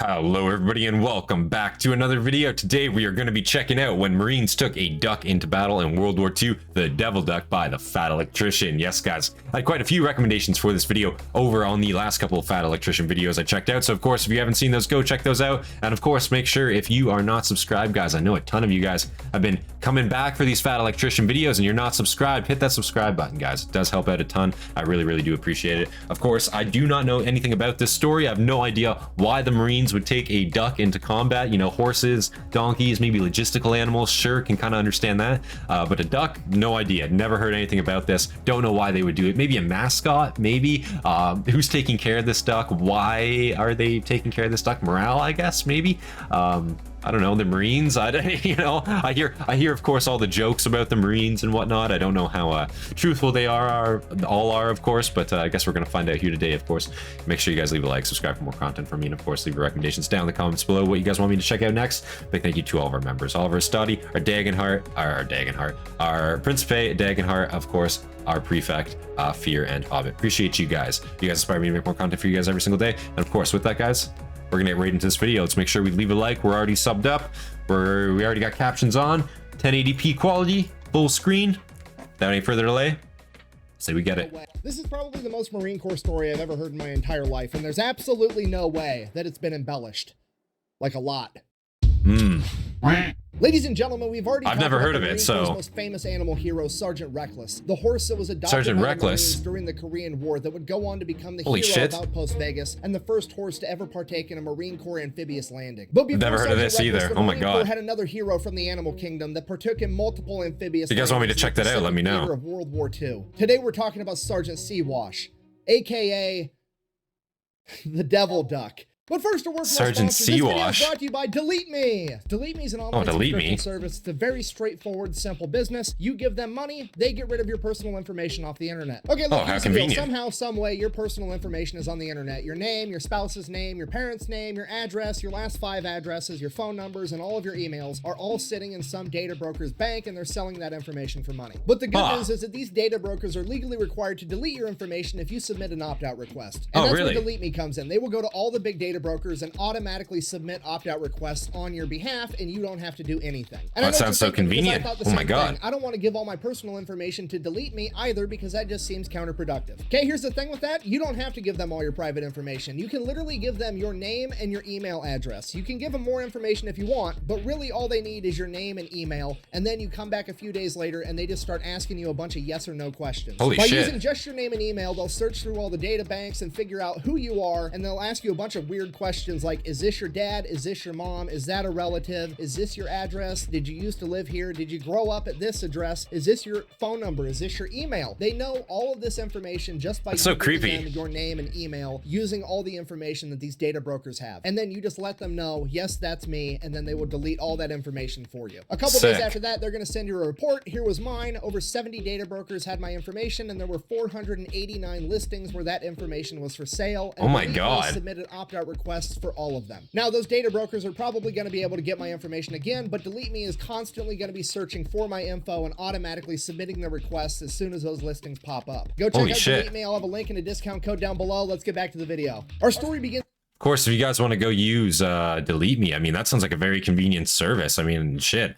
Hello everybody and welcome back to another video. Today we are going to be checking out when Marines took a duck into battle in World War II, the Devil Duck by the Fat Electrician. Yes guys, I had quite a few recommendations for this video over on the last couple of Fat Electrician videos I checked out. So of course if you haven't seen those, go check those out. And of course make sure if you are not subscribed, guys, I know a ton of you guys have been coming back for these Fat Electrician videos and you're not subscribed, hit that subscribe button guys. It does help out a ton. I really do appreciate it. Of course I do not know anything about this story. I have no idea why the Marines would take a duck into combat. You know, horses, donkeys, maybe logistical animals, sure, can kind of understand that, but a duck, no idea. Never heard anything about this. Don't know why they would do it. Maybe a mascot, maybe. Who's taking care of this duck? Why are they taking care of this duck? Morale, I guess, maybe. I don't know, the Marines. I hear of course all the jokes about the Marines and whatnot. I don't know how truthful they all are of course, but I guess we're gonna find out here today. Of course, make sure you guys leave a like, subscribe for more content from me, and of course leave your recommendations down in the comments below what you guys want me to check out next. Big thank you to all of our members, all of our Hastati, our Dagenhart, our Principe, Dagenhart, of course, our Prefect, Fear, and Hobbit. Appreciate you guys. You guys inspire me to make more content for you guys every single day. And of course with that guys, we're gonna get right into this video. Let's make sure we leave a like. We're already subbed up. We already got captions on. 1080p quality, full screen. Without any further delay, say we get it. This is probably the most Marine Corps story I've ever heard in my entire life, and there's absolutely no way that it's been embellished. Like a lot. Ladies and gentlemen, we've already never heard of it, so most famous animal hero, Sergeant Reckless, the horse that was adopted Sergeant by Reckless the Marines during the Korean War that would go on to become the Holy hero shit. of Outpost Vegas and the first horse to ever partake in a Marine Corps amphibious landing. But before never heard of this Sergeant Reckless, either. the Oh my Marine god. Corps had another hero from the animal kingdom that partook in multiple amphibious If you guys want me to landings check that out, let me in the know. theater of World War II. Today we're talking about Sergeant Seawash, aka the Devil Duck. But first, a word from Sergeant This video is Seawash. brought to you by Delete Me. Delete Me is an online Delete subscription Me. service. It's a very straightforward, simple business. You give them money, they get rid of your personal information off the internet. Okay, look, how here's the deal. convenient. Somehow, some way, your personal information is on the internet. Your name, your spouse's name, your parents' name, your address, your last 5 addresses, your phone numbers, and all of your emails are all sitting in some data broker's bank, and they're selling that information for money. But the good news is that these data brokers are legally required to delete your information if you submit an opt-out request. And that's really? where Delete Me comes in. They will go to all the big data brokers and automatically submit opt-out requests on your behalf, and you don't have to do anything. And That sounds so convenient. I thought the Oh my same god. thing. I don't want to give all my personal information to Delete Me either, because that just seems counterproductive. Okay, here's the thing with that. You don't have to give them all your private information. You can literally give them your name and your email address. You can give them more information if you want, but really all they need is your name and email, and then you come back a few days later and they just start asking you a bunch of yes or no questions. Holy By shit. using just your name and email, they'll search through all the data banks and figure out who you are, and they'll ask you a bunch of weird questions like, is this your dad? Is this your mom? Is that a relative? Is this your address? Did you used to live here? Did you grow up at this address? Is this your phone number? Is this your email? They know all of this information just by so giving creepy. them your name and email, using all the information that these data brokers have. And then you just let them know, yes, that's me, and then they will delete all that information for you. A couple days after that, they're going to send you a report. Here was mine. Over 70 data brokers had my information, and there were 489 listings where that information was for sale. And Oh my Delete Me god. submitted opt-out requests for all of them. Now, those data brokers are probably going to be able to get my information again, but Delete Me is constantly going to be searching for my info and automatically submitting the requests as soon as those listings pop up. Go check Holy out shit. Delete Me. I'll have a link and a discount code down below. Let's get back to the video. Our story begins. Of course, if you guys want to go use Delete Me, I mean, that sounds like a very convenient service. I mean, shit,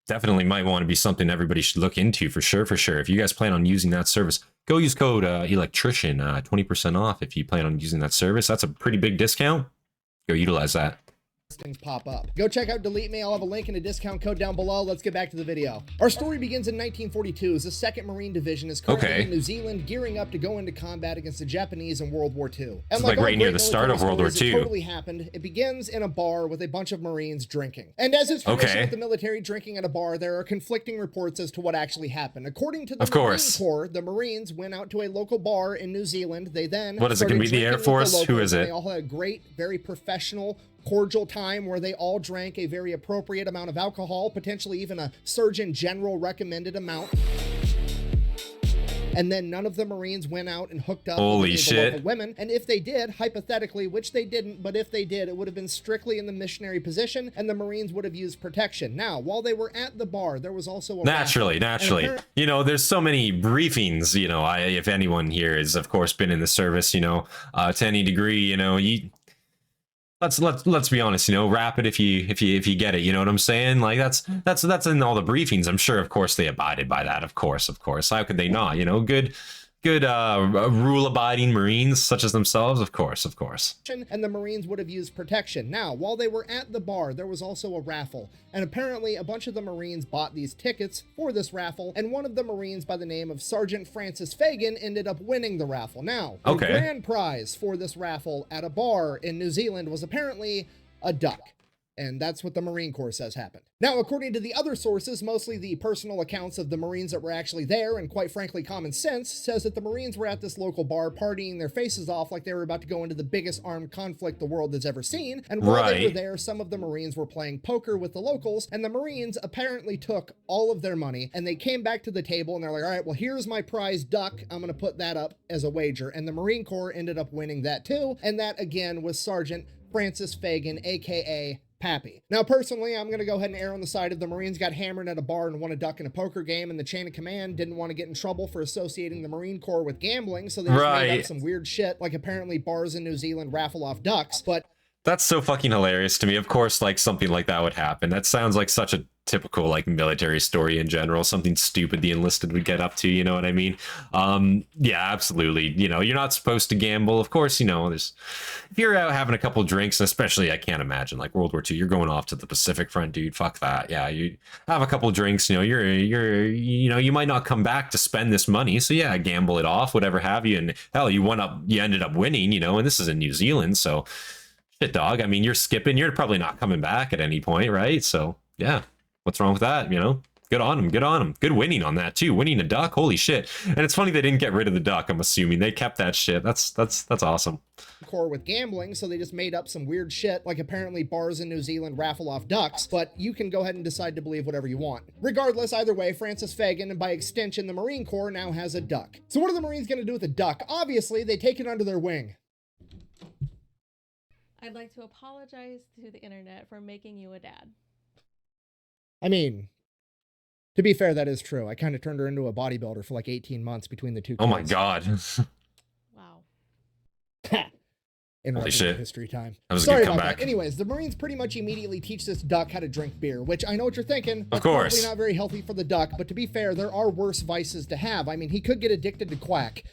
definitely might want to be something everybody should look into for sure. If you guys plan on using that service, go use code electrician, 20% off if you plan on using that service. That's a pretty big discount. Go utilize that. Things pop up. Go check out Delete Me. I'll have a link and a discount code down below. Let's get back to the video. Our story begins in 1942 as the 2nd Marine Division is currently in New Zealand, gearing up to go into combat against the Japanese in World War II. And like right all near great the start of military World War stories, II. It totally happened. It begins in a bar with a bunch of Marines drinking. And as is tradition with the military drinking at a bar, there are conflicting reports as to what actually happened. According to the Marine Corps, the Marines went out to a local bar in New Zealand. They then What is it going to be, the Air Force? Who is it? They all had a great, very professional, cordial time where they all drank a very appropriate amount of alcohol, potentially even a Surgeon General recommended amount. And then none of the Marines went out and hooked up with any of the local women. And if they did, hypothetically, which they didn't, but if they did, it would have been strictly in the missionary position, and the Marines would have used protection. Now, while they were at the bar, there was also a naturally. You know, there's so many briefings. You know, if anyone here has, of course, been in the service, you know, to any degree, you know, let's be honest, you know, wrap it if you get it, you know what I'm saying? Like that's in all the briefings. I'm sure, of course, they abided by that. Of course. How could they not? You know, good rule-abiding Marines such as themselves, of course. And the Marines would have used protection. Now, while they were at the bar, there was also a raffle, and apparently a bunch of the Marines bought these tickets for this raffle, and one of the Marines by the name of Sergeant Francis Fagan ended up winning the raffle. Now, the grand prize for this raffle at a bar in New Zealand was apparently a duck. And that's what the Marine Corps says happened. Now, according to the other sources, mostly the personal accounts of the Marines that were actually there, and quite frankly, common sense, says that the Marines were at this local bar partying their faces off like they were about to go into the biggest armed conflict the world has ever seen. And while they were there, some of the Marines were playing poker with the locals, and the Marines apparently took all of their money, and they came back to the table, and they're like, all right, well, here's my prize duck. I'm going to put that up as a wager. And the Marine Corps ended up winning that too, and that, again, was Sergeant Francis Fagan, a.k.a. Pappy. Now, personally, I'm going to go ahead and err on the side of the Marines got hammered at a bar and won a duck in a poker game, and the chain of command didn't want to get in trouble for associating the Marine Corps with gambling, so they just made up some weird shit, like apparently bars in New Zealand raffle off ducks, but... That's so fucking hilarious to me. Of course, like, something like that would happen. That sounds like such a typical, like, military story in general. Something stupid the enlisted would get up to, you know what I mean? Yeah, absolutely. You know, you're not supposed to gamble. Of course, you know, if you're out having a couple drinks, especially, I can't imagine, like, World War II, you're going off to the Pacific Front, dude. Fuck that. Yeah, you have a couple drinks, you know, you know, you might not come back to spend this money. So, yeah, gamble it off, whatever have you. And, hell, you ended up winning, you know, and this is in New Zealand, so... Shit, dog. I mean, you're skipping. You're probably not coming back at any point, right? So, yeah. What's wrong with that, you know? Good on him. Good on him. Good winning on that, too. Winning a duck. Holy shit. And it's funny they didn't get rid of the duck, I'm assuming. They kept that shit. That's awesome. Corps with gambling, so they just made up some weird shit, like apparently bars in New Zealand raffle off ducks, but you can go ahead and decide to believe whatever you want. Regardless, either way, Francis Fagan, and by extension, the Marine Corps, now has a duck. So what are the Marines going to do with a duck? Obviously, they take it under their wing. I'd like to apologize to the internet for making you a dad. I mean, to be fair, that is true. I kind of turned her into a bodybuilder for like 18 months between the two kids. Oh my god. Wow. Holy shit. History time. That was Sorry a good about comeback. that. Anyways, the Marines pretty much immediately teach this duck how to drink beer, which I know what you're thinking. Of course. Probably not very healthy for the duck, but to be fair, there are worse vices to have. I mean, he could get addicted to quack.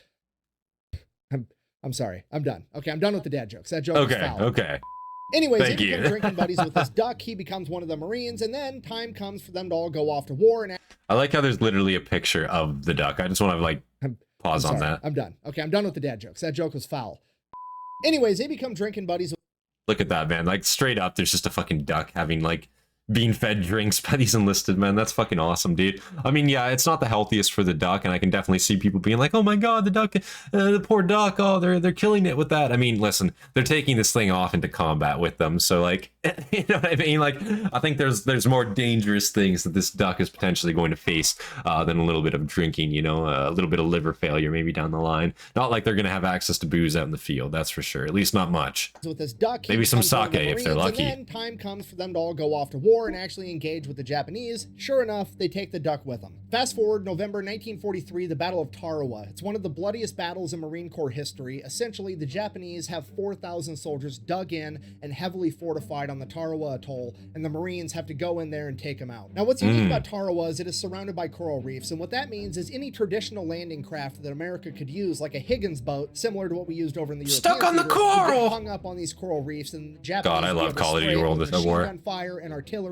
I'm sorry. I'm done. Okay, I'm done with the dad jokes. That joke is foul. Okay. Anyways, he becomes drinking buddies with this duck. He becomes one of the Marines, and then time comes for them to all go off to war. And I like how there's literally a picture of the duck. I just want to, like, pause on that. I'm done. Okay, I'm done with the dad jokes. That joke was foul. Anyways, they become drinking buddies. Look at that, man. Like, straight up, there's just a fucking duck having, like, being fed drinks by these enlisted men. That's fucking awesome, dude. I mean, yeah, it's not the healthiest for the duck, and I can definitely see people being like, oh my god, the duck, the poor duck, oh, they're killing it with that. I mean, listen, they're taking this thing off into combat with them, so, like, you know what I mean? Like, I think there's more dangerous things that this duck is potentially going to face than a little bit of drinking, you know, a little bit of liver failure maybe down the line. Not like they're going to have access to booze out in the field, that's for sure. At least not much. So with this duck, maybe some sake if they're lucky. And then time comes for them to all go off to war and actually engage with the Japanese. Sure enough, they take the duck with them. Fast forward November 1943, the Battle of Tarawa. It's one of the bloodiest battles in Marine Corps history. Essentially, the Japanese have 4,000 soldiers dug in and heavily fortified on the Tarawa Atoll, and the Marines have to go in there and take them out. Now, what's unique about Tarawa is it is surrounded by coral reefs, and what that means is any traditional landing craft that America could use, like a Higgins boat, similar to what we used over in the Stuck on the coral! Hung up on these coral reefs, and the Japanese God, I love Call of Duty World at war. Gun fire and artillery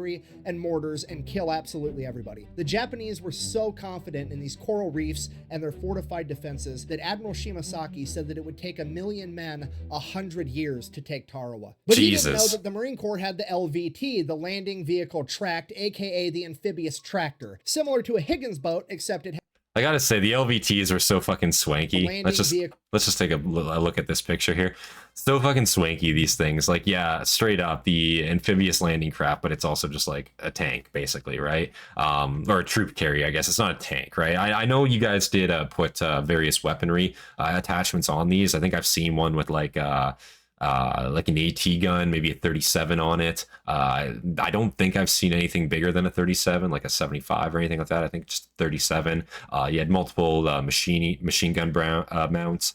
and mortars and kill absolutely everybody. The Japanese were so confident in these coral reefs and their fortified defenses that Admiral Shimasaki said that it would take 1,000,000 men 100 years to take Tarawa. But he didn't know that the Marine Corps had the LVT, the Landing Vehicle Tract, aka the amphibious tractor, similar to a Higgins boat, except it had... I gotta say, the LVTs are so fucking swanky. Let's just take a look at this picture here. So fucking swanky, these things. Like, yeah, straight up, the amphibious landing craft, but it's also just like a tank, basically, right? Or a troop carrier, I guess. It's not a tank, right? I know you guys did put various weaponry attachments on these. I think I've seen one with like an AT gun, maybe a 37 on it. I don't think I've seen anything bigger than a 37, like a 75 or anything like that. I think just 37. You had multiple machine gun mounts.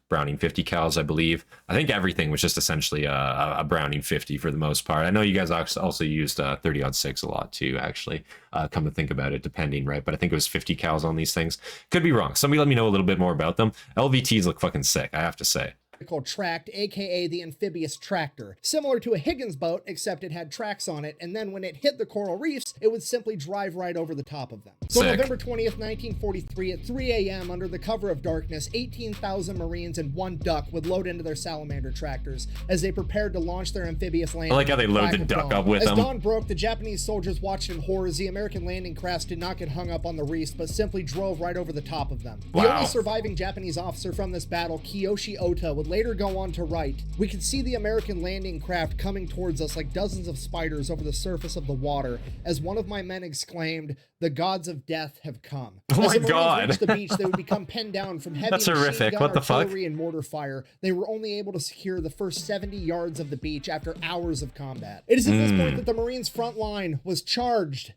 Browning 50 cals, I believe. I think everything was just essentially a Browning 50 for the most part. I know you guys also used 30-06 a lot too, actually, come to think about it, depending, right? But I think it was 50 cals on these things. Could be wrong. Somebody let me know a little bit more about them. LVTs look fucking sick, I have to say. Called tracked, aka the amphibious tractor, similar to a Higgins boat, except it had tracks on it, and then when it hit the coral reefs, it would simply drive right over the top of them. So Sick. November 20th, 1943, at 3 a.m., under the cover of darkness, 18,000 Marines and one duck would load into their salamander tractors as they prepared to launch their amphibious landing. I like how they load the duck up with them. them. As dawn broke, the Japanese soldiers watched in horror as the American landing crafts did not get hung up on the reefs, but simply drove right over the top of them. Wow. The only surviving Japanese officer from this battle, Kiyoshi Ota, would later go on to write, "We could see the American landing craft coming towards us like dozens of spiders over the surface of the water, as one of my men exclaimed, 'The gods of death have come.'" Oh as my the Marines God. reached the beach, they would become pinned down from heavy That's machine horrific. gun, What the fuck? artillery, and mortar fire. They were only able to secure the first 70 yards of the beach after hours of combat. It is at this point that the Marines' front line was charged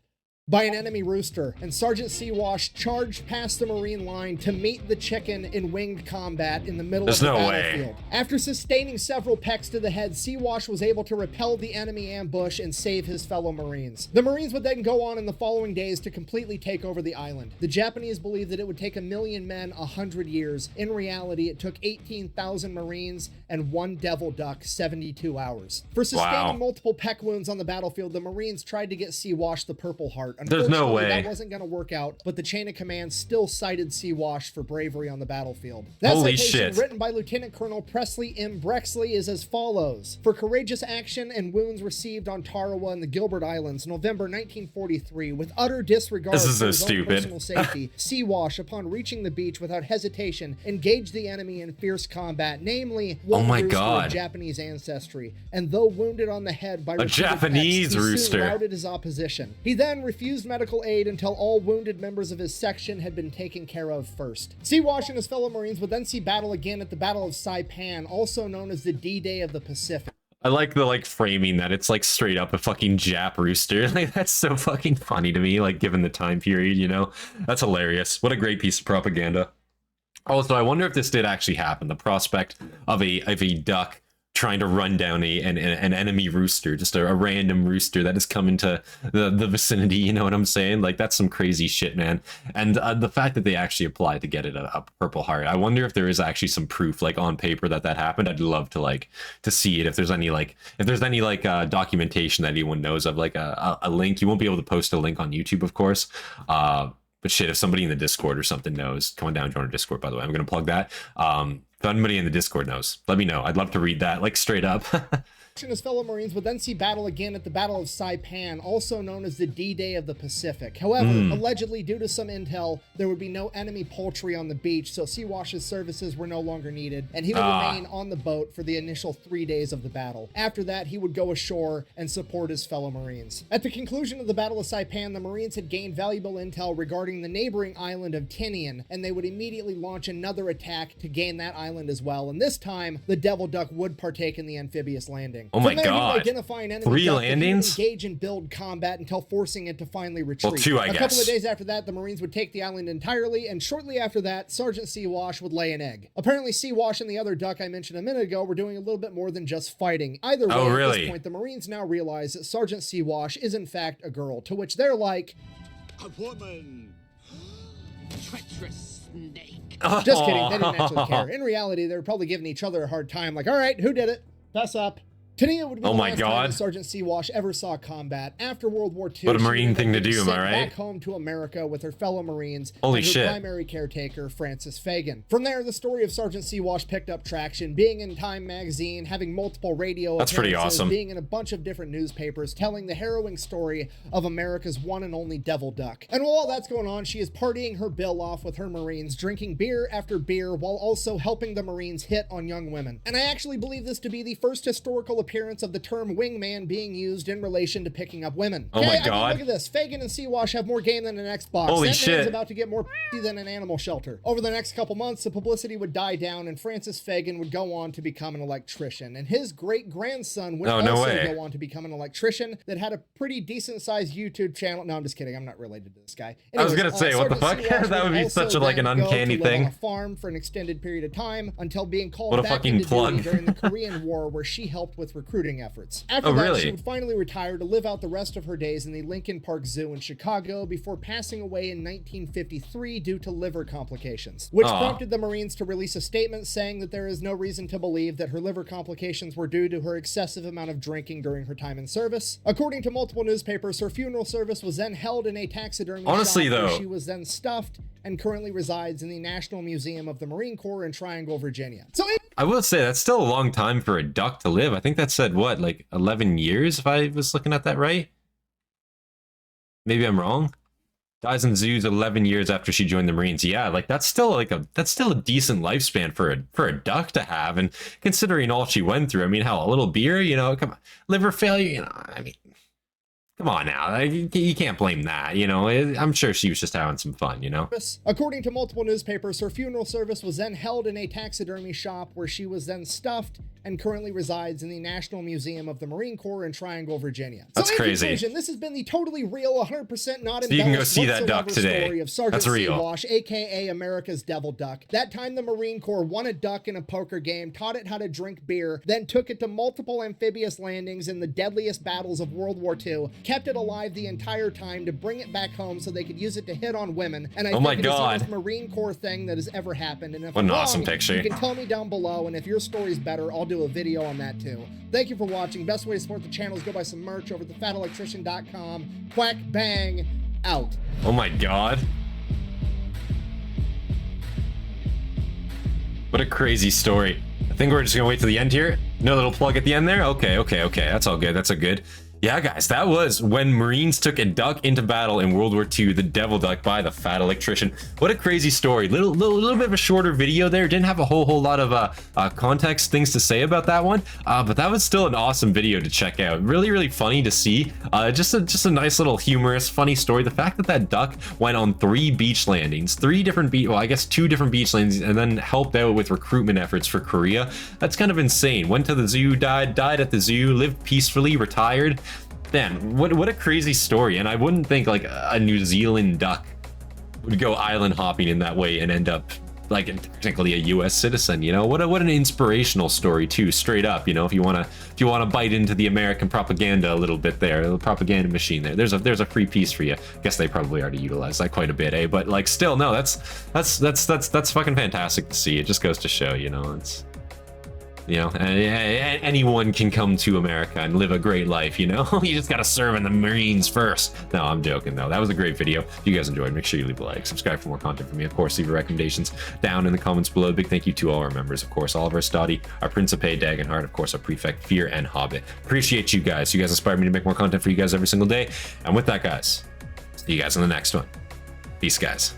by an enemy rooster, and Sergeant Seawash charged past the Marine line to meet the chicken in winged combat in the middle of the battlefield. After sustaining several pecks to the head, Seawash was able to repel the enemy ambush and save his fellow Marines. The Marines would then go on in the following days to completely take over the island. The Japanese believed that it would take 1,000,000 men 100 years. In reality, it took 18,000 Marines and one devil duck 72 hours. For sustaining multiple peck wounds on the battlefield, the Marines tried to get Seawash the Purple Heart. There's no way. That wasn't going to work out, but the chain of command still cited Seawash for bravery on the battlefield. That Holy citation, shit. written by Lieutenant Colonel Presley M. Brexley, is as follows. For courageous action and wounds received on Tarawa and the Gilbert Islands, November 1943, with utter disregard This is for so his own stupid. personal safety, Seawash, upon reaching the beach without hesitation, engaged the enemy in fierce combat, namely one rooster of Japanese ancestry, and though wounded on the head by a Japanese pecks, he rooster soon routed his opposition. He then refused medical aid until all wounded members of his section had been taken care of first. Seawash and his fellow Marines would then see battle again at the Battle of Saipan, also known as the D-Day of the Pacific. I like the framing that it's like straight up a fucking Jap rooster. Like, that's so fucking funny to me, like given the time period, you know? That's hilarious. What a great piece of propaganda. Also, I wonder if this did actually happen. The prospect of a duck trying to run down an enemy rooster, just a random rooster that has come into the vicinity, you know what I'm saying? Like, that's some crazy shit, man. And the fact that they actually applied to get it a Purple Heart, I wonder if there is actually some proof, like on paper, that happened. I'd love to see it, if there's any documentation that anyone knows of, like a link. You won't be able to post a link on YouTube, of course. But shit, if somebody in the Discord or something knows, come on down and join our Discord, by the way. I'm going to plug that. If anybody in the Discord knows, let me know. I'd love to read that, like, straight up. And his fellow Marines would then see battle again at the Battle of Saipan, also known as the D-Day of the Pacific. However, allegedly due to some intel, there would be no enemy poultry on the beach, so Seawash's services were no longer needed, and he would remain on the boat for the initial 3 days of the battle. After that, he would go ashore and support his fellow Marines. At the conclusion of the Battle of Saipan, the Marines had gained valuable intel regarding the neighboring island of Tinian, and they would immediately launch another attack to gain that island as well, and this time, the Devil Duck would partake in the amphibious landing. Oh my God. Identify an enemy 3 duck, landings? engage and build combat until forcing it to finally retreat. Well, 2, I guess. A couple of days after that, the Marines would take the island entirely, and shortly after that, Sergeant Seawash would lay an egg. Apparently, Seawash and the other duck I mentioned a minute ago were doing a little bit more than just fighting. Either way, at this point, the Marines now realize that Sergeant Seawash is in fact a girl, to which they're like, "A woman, treacherous snake." Just kidding, they didn't actually care. In reality, they were probably giving each other a hard time, like, all right, who did it? Fess up. Tania would be the last time that Sergeant Seawash ever saw combat. After World War II, what a Marine thing to do, am I right? Back home to America with her fellow Marines Holy and her shit. primary caretaker, Francis Fagan. From there, the story of Sergeant Seawash picked up traction, being in Time magazine, having multiple radio That's pretty awesome. being in a bunch of different newspapers, telling the harrowing story of America's one and only devil duck. And while all that's going on, she is partying her bill off with her Marines, drinking beer after beer, while also helping the Marines hit on young women. And I actually believe this to be the first historical appearance appearance of the term wingman being used in relation to picking up women. Oh my God. I mean, look at this. Fagin and Seawash have more game than an Xbox. Holy that shit. man's about to get more than an animal shelter. Over the next couple months, the publicity would die down and Francis Fagin would go on to become an electrician. And his great-grandson would also go on to become an electrician that had a pretty decent-sized YouTube channel. No, I'm just kidding. I'm not related to this guy. Anyways, I was gonna say, what the fuck? That would be such a, like, an uncanny thing. On a farm for an extended period of time until being called What a back fucking into plug. duty during the Korean War, where she helped with recruiting efforts. After Oh, that, really? she would finally retire to live out the rest of her days in the Lincoln Park Zoo in Chicago before passing away in 1953 due to liver complications, which prompted the Marines to release a statement saying that there is no reason to believe that her liver complications were due to her excessive amount of drinking during her time in service. According to multiple newspapers, her funeral service was then held in a taxidermy Honestly, shop where though, she was then stuffed and currently resides in the National Museum of the Marine Corps in Triangle, Virginia. So I will say that's still a long time for a duck to live. I think that said, what, like 11 years, if I was looking at that right? Maybe I'm wrong. Dies in zoos 11 years after she joined the Marines. Yeah, like that's still a decent lifespan for a duck to have. And considering all she went through, I mean, how a little beer, you know, come on, liver failure, you know, I mean, come on now, you can't blame that, you know. I'm sure she was just having some fun, you know. According to multiple newspapers, her funeral service was then held in a taxidermy shop where she was then stuffed and currently resides in the National Museum of the Marine Corps in Triangle, Virginia. That's so in crazy. Conclusion, this has been the totally real, 100% not So you can go see that whatsoever duck today. story of Sergeant That's real. Seawash, aka America's Devil Duck. That time the Marine Corps won a duck in a poker game, taught it how to drink beer, then took it to multiple amphibious landings in the deadliest battles of World War II, kept it alive the entire time to bring it back home so they could use it to hit on women. And I think it is the most Marine Corps thing that has ever happened. And if what I'm an wrong, awesome picture. you can tell me down below, and if your story's better, I'll do a video on that too. Thank you for watching. Best way to support the channel is go buy some merch over at thefatelectrician.com. Quack bang out. Oh my God. What a crazy story. I think we're just gonna wait till the end here. No little plug at the end there? Okay. That's all good. That's a good. Yeah, guys, that was when Marines took a duck into battle in World War II, the Devil Duck by the Fat Electrician. What a crazy story. Little bit of a shorter video there. Didn't have a whole lot of context, things to say about that one, but that was still an awesome video to check out. Really funny to see. Just a nice little humorous, funny story. The fact that that duck went on 3 beach landings, 2 different beach landings, and then helped out with recruitment efforts for Korea. That's kind of insane. Went to the zoo, died at the zoo, lived peacefully, retired. Man, what a crazy story. And I wouldn't think like a New Zealand duck would go island hopping in that way and end up like technically a US citizen, you know. What an inspirational story too, straight up, you know. If you want to bite into the American propaganda a little bit there, the propaganda machine there, there's a free piece for you. Guess they probably already utilized that quite a bit, eh? But like still, no, that's fucking fantastic to see. It just goes to show, you know, it's, you know, anyone can come to America and live a great life, you know. You just gotta serve in the Marines first. No, I'm joking though. That was a great video. If you guys enjoyed, make sure you leave a like, subscribe for more content from me. Of course, leave your recommendations down in the comments below. Big thank you to all our members, of course, all of our Hastati, our Principe, Dagenhart, of course, our Prefect, Fear, and Hobbit. Appreciate you guys. You guys inspire me to make more content for you guys every single day. And with that, guys, see you guys in the next one. Peace, guys.